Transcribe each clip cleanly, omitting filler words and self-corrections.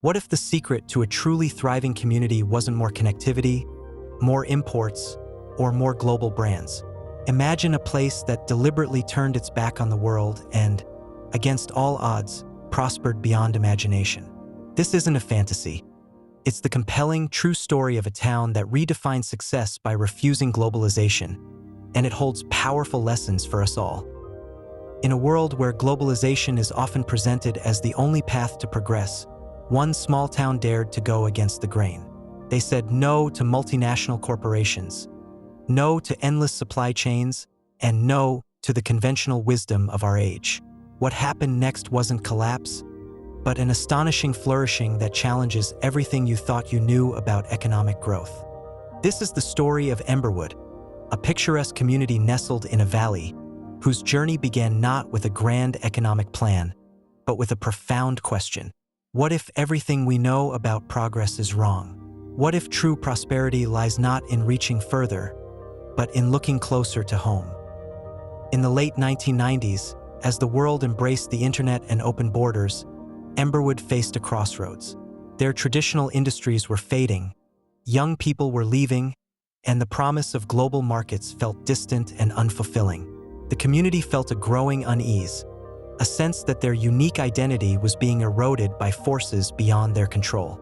What if the secret to a truly thriving community wasn't more connectivity, more imports, or more global brands? Imagine a place that deliberately turned its back on the world and, against all odds, prospered beyond imagination. This isn't a fantasy. It's the compelling, true story of a town that redefined success by refusing globalization, and it holds powerful lessons for us all. In a world where globalization is often presented as the only path to progress, one small town dared to go against the grain. They said no to multinational corporations, no to endless supply chains, and no to the conventional wisdom of our age. What happened next wasn't collapse, but an astonishing flourishing that challenges everything you thought you knew about economic growth. This is the story of Emberwood, a picturesque community nestled in a valley, whose journey began not with a grand economic plan, but with a profound question. What if everything we know about progress is wrong? What if true prosperity lies not in reaching further, but in looking closer to home? In the late 1990s, as the world embraced the internet and open borders, Emberwood faced a crossroads. Their traditional industries were fading, young people were leaving, and the promise of global markets felt distant and unfulfilling. The community felt a growing unease, a sense that their unique identity was being eroded by forces beyond their control.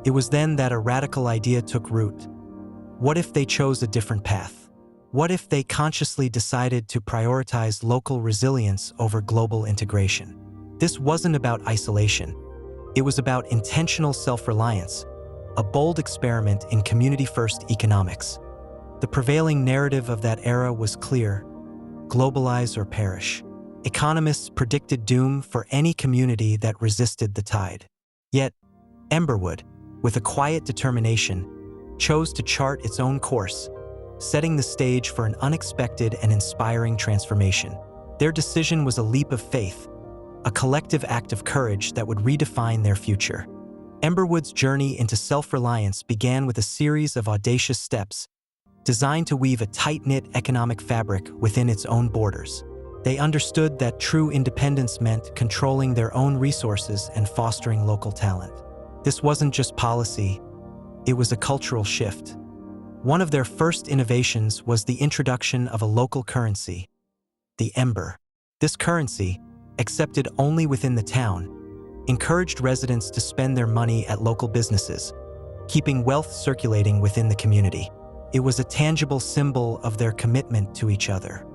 It was then that a radical idea took root. What if they chose a different path? What if they consciously decided to prioritize local resilience over global integration? This wasn't about isolation. It was about intentional self-reliance, a bold experiment in community-first economics. The prevailing narrative of that era was clear: globalize or perish. Economists predicted doom for any community that resisted the tide. Yet, Emberwood, with a quiet determination, chose to chart its own course, setting the stage for an unexpected and inspiring transformation. Their decision was a leap of faith, a collective act of courage that would redefine their future. Emberwood's journey into self-reliance began with a series of audacious steps designed to weave a tight-knit economic fabric within its own borders. They understood that true independence meant controlling their own resources and fostering local talent. This wasn't just policy, it was a cultural shift. One of their first innovations was the introduction of a local currency, the Ember. This currency, accepted only within the town, encouraged residents to spend their money at local businesses, keeping wealth circulating within the community. It was a tangible symbol of their commitment to each other.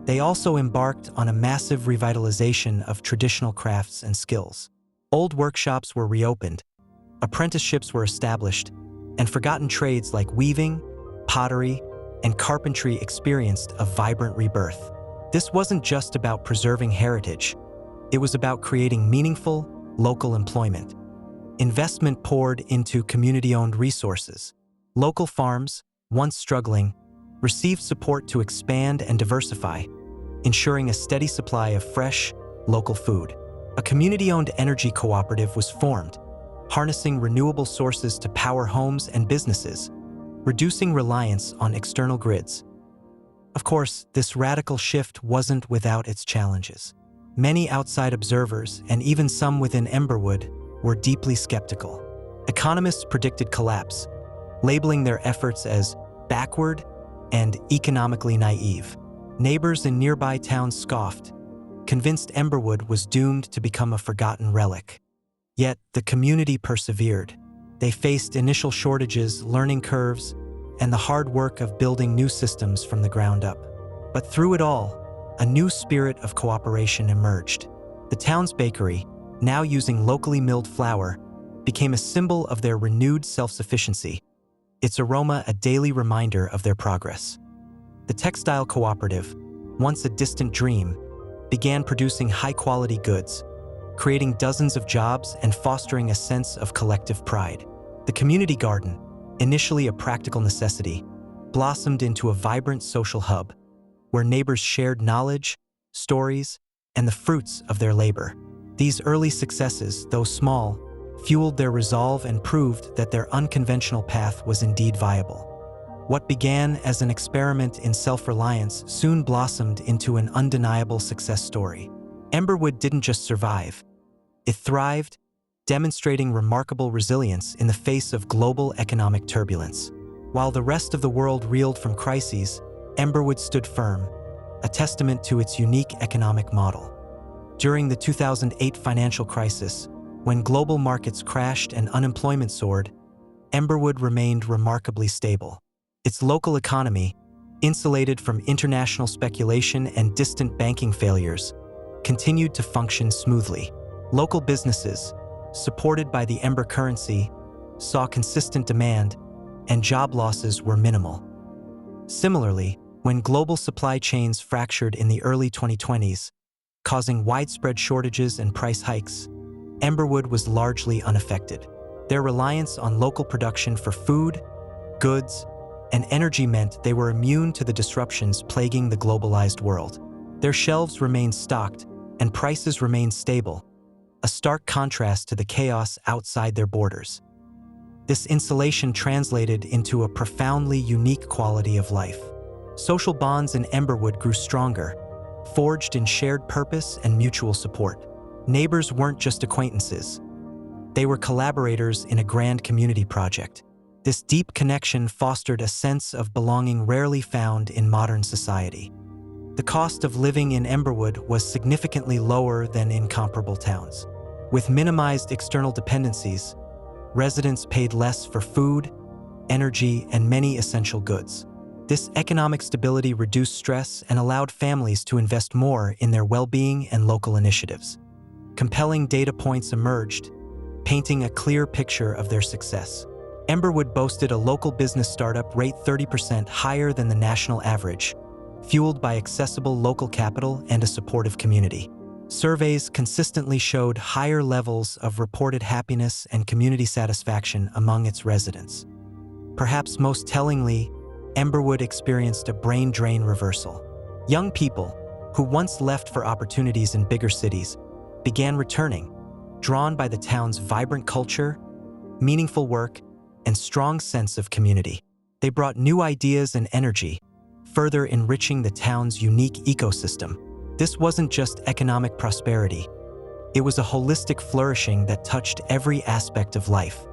They also embarked on a massive revitalization of traditional crafts and skills. Old workshops were reopened, apprenticeships were established, and forgotten trades like weaving, pottery, and carpentry experienced a vibrant rebirth. This wasn't just about preserving heritage, it was about creating meaningful, local employment. Investment poured into community-owned resources. Local farms, once struggling, received support to expand and diversify, ensuring a steady supply of fresh, local food. A community-owned energy cooperative was formed, harnessing renewable sources to power homes and businesses, reducing reliance on external grids. Of course, this radical shift wasn't without its challenges. Many outside observers, and even some within Emberwood, were deeply skeptical. Economists predicted collapse, labeling their efforts as backward and economically naive. Neighbors in nearby towns scoffed, convinced Emberwood was doomed to become a forgotten relic. Yet, the community persevered. They faced initial shortages, learning curves, and the hard work of building new systems from the ground up. But through it all, a new spirit of cooperation emerged. The town's bakery, now using locally milled flour, became a symbol of their renewed self-sufficiency, its aroma a daily reminder of their progress. The textile cooperative, once a distant dream, began producing high-quality goods, creating dozens of jobs and fostering a sense of collective pride. The community garden, initially a practical necessity, blossomed into a vibrant social hub, where neighbors shared knowledge, stories, and the fruits of their labor. These early successes, though small, fueled their resolve and proved that their unconventional path was indeed viable. What began as an experiment in self-reliance soon blossomed into an undeniable success story. Emberwood didn't just survive, it thrived, demonstrating remarkable resilience in the face of global economic turbulence. While the rest of the world reeled from crises, Emberwood stood firm, a testament to its unique economic model. During the 2008 financial crisis, when global markets crashed and unemployment soared, Emberwood remained remarkably stable. Its local economy, insulated from international speculation and distant banking failures, continued to function smoothly. Local businesses, supported by the Ember currency, saw consistent demand, and job losses were minimal. Similarly, when global supply chains fractured in the early 2020s, causing widespread shortages and price hikes, Emberwood was largely unaffected. Their reliance on local production for food, goods, and energy meant they were immune to the disruptions plaguing the globalized world. Their shelves remained stocked, and prices remained stable, a stark contrast to the chaos outside their borders. This insulation translated into a profoundly unique quality of life. Social bonds in Emberwood grew stronger, forged in shared purpose and mutual support. Neighbors weren't just acquaintances. They were collaborators in a grand community project. This deep connection fostered a sense of belonging rarely found in modern society. The cost of living in Emberwood was significantly lower than in comparable towns. With minimized external dependencies, residents paid less for food, energy, and many essential goods. This economic stability reduced stress and allowed families to invest more in their well-being and local initiatives. Compelling data points emerged, painting a clear picture of their success. Emberwood boasted a local business startup rate 30% higher than the national average, fueled by accessible local capital and a supportive community. Surveys consistently showed higher levels of reported happiness and community satisfaction among its residents. Perhaps most tellingly, Emberwood experienced a brain drain reversal. Young people, who once left for opportunities in bigger cities, began returning, drawn by the town's vibrant culture, meaningful work, and strong sense of community. They brought new ideas and energy, further enriching the town's unique ecosystem. This wasn't just economic prosperity. It was a holistic flourishing that touched every aspect of life.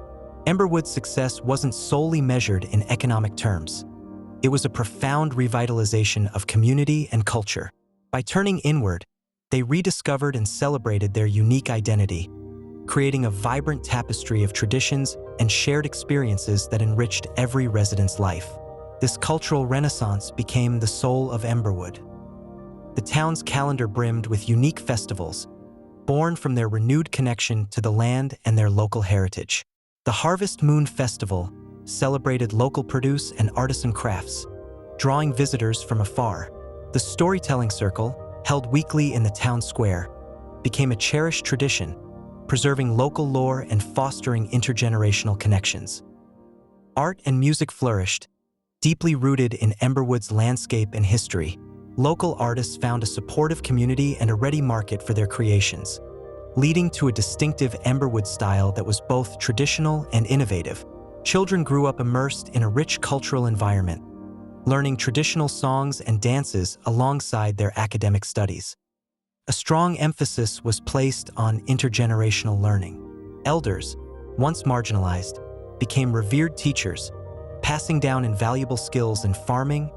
Emberwood's success wasn't solely measured in economic terms. It was a profound revitalization of community and culture. By turning inward, they rediscovered and celebrated their unique identity, creating a vibrant tapestry of traditions and shared experiences that enriched every resident's life. This cultural renaissance became the soul of Emberwood. The town's calendar brimmed with unique festivals, born from their renewed connection to the land and their local heritage. The Harvest Moon Festival celebrated local produce and artisan crafts, drawing visitors from afar. The Storytelling Circle, held weekly in the town square, became a cherished tradition, preserving local lore and fostering intergenerational connections. Art and music flourished, deeply rooted in Emberwood's landscape and history. Local artists found a supportive community and a ready market for their creations, leading to a distinctive Emberwood style that was both traditional and innovative. Children grew up immersed in a rich cultural environment, learning traditional songs and dances alongside their academic studies. A strong emphasis was placed on intergenerational learning. Elders, once marginalized, became revered teachers, passing down invaluable skills in farming,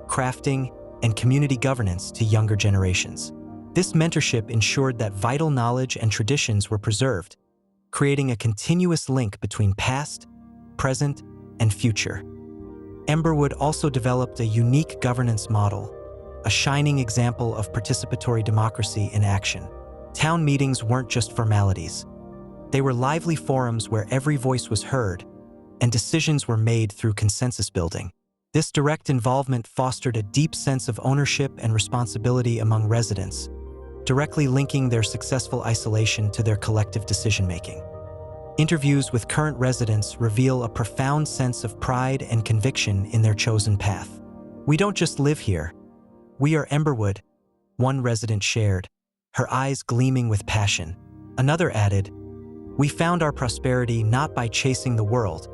crafting, and community governance to younger generations. This mentorship ensured that vital knowledge and traditions were preserved, creating a continuous link between past, present, and future. Emberwood also developed a unique governance model, a shining example of participatory democracy in action. Town meetings weren't just formalities. They were lively forums where every voice was heard and decisions were made through consensus building. This direct involvement fostered a deep sense of ownership and responsibility among residents, directly linking their successful isolation to their collective decision-making. Interviews with current residents reveal a profound sense of pride and conviction in their chosen path. "We don't just live here. We are Emberwood," one resident shared, her eyes gleaming with passion. Another added, "We found our prosperity not by chasing the world,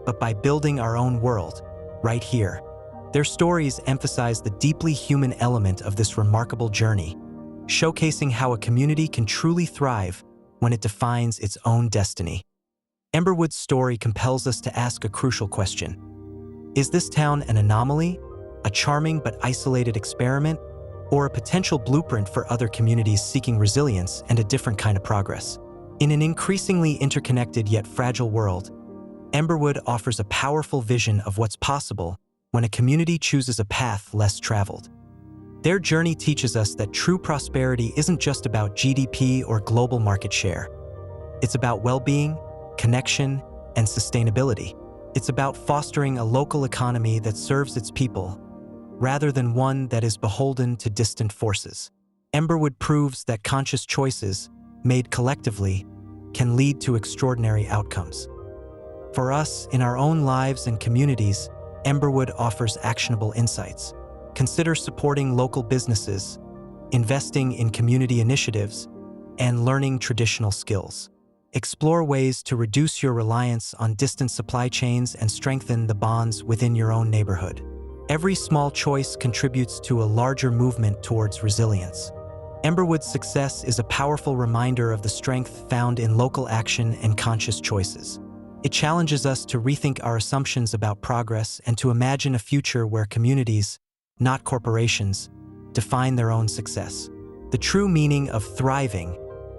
but by building our own world, right here." Their stories emphasize the deeply human element of this remarkable journey, showcasing how a community can truly thrive when it defines its own destiny. Emberwood's story compels us to ask a crucial question. Is this town an anomaly, a charming but isolated experiment, or a potential blueprint for other communities seeking resilience and a different kind of progress? In an increasingly interconnected yet fragile world, Emberwood offers a powerful vision of what's possible when a community chooses a path less traveled. Their journey teaches us that true prosperity isn't just about GDP or global market share. It's about well-being, connection, and sustainability. It's about fostering a local economy that serves its people, rather than one that is beholden to distant forces. Emberwood proves that conscious choices, made collectively, can lead to extraordinary outcomes. For us, in our own lives and communities, Emberwood offers actionable insights. Consider supporting local businesses, investing in community initiatives, and learning traditional skills. Explore ways to reduce your reliance on distant supply chains and strengthen the bonds within your own neighborhood. Every small choice contributes to a larger movement towards resilience. Emberwood's success is a powerful reminder of the strength found in local action and conscious choices. It challenges us to rethink our assumptions about progress and to imagine a future where communities, not corporations, define their own success. The true meaning of thriving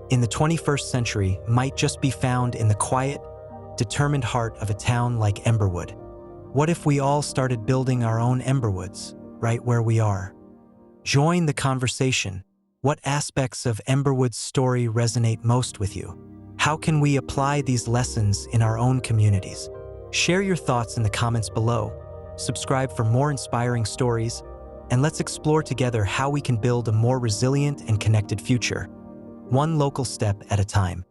in the 21st century might just be found in the quiet, determined heart of a town like Emberwood. What if we all started building our own Emberwoods, right where we are? Join the conversation. What aspects of Emberwood's story resonate most with you? How can we apply these lessons in our own communities? Share your thoughts in the comments below. Subscribe for more inspiring stories, and let's explore together how we can build a more resilient and connected future, one local step at a time.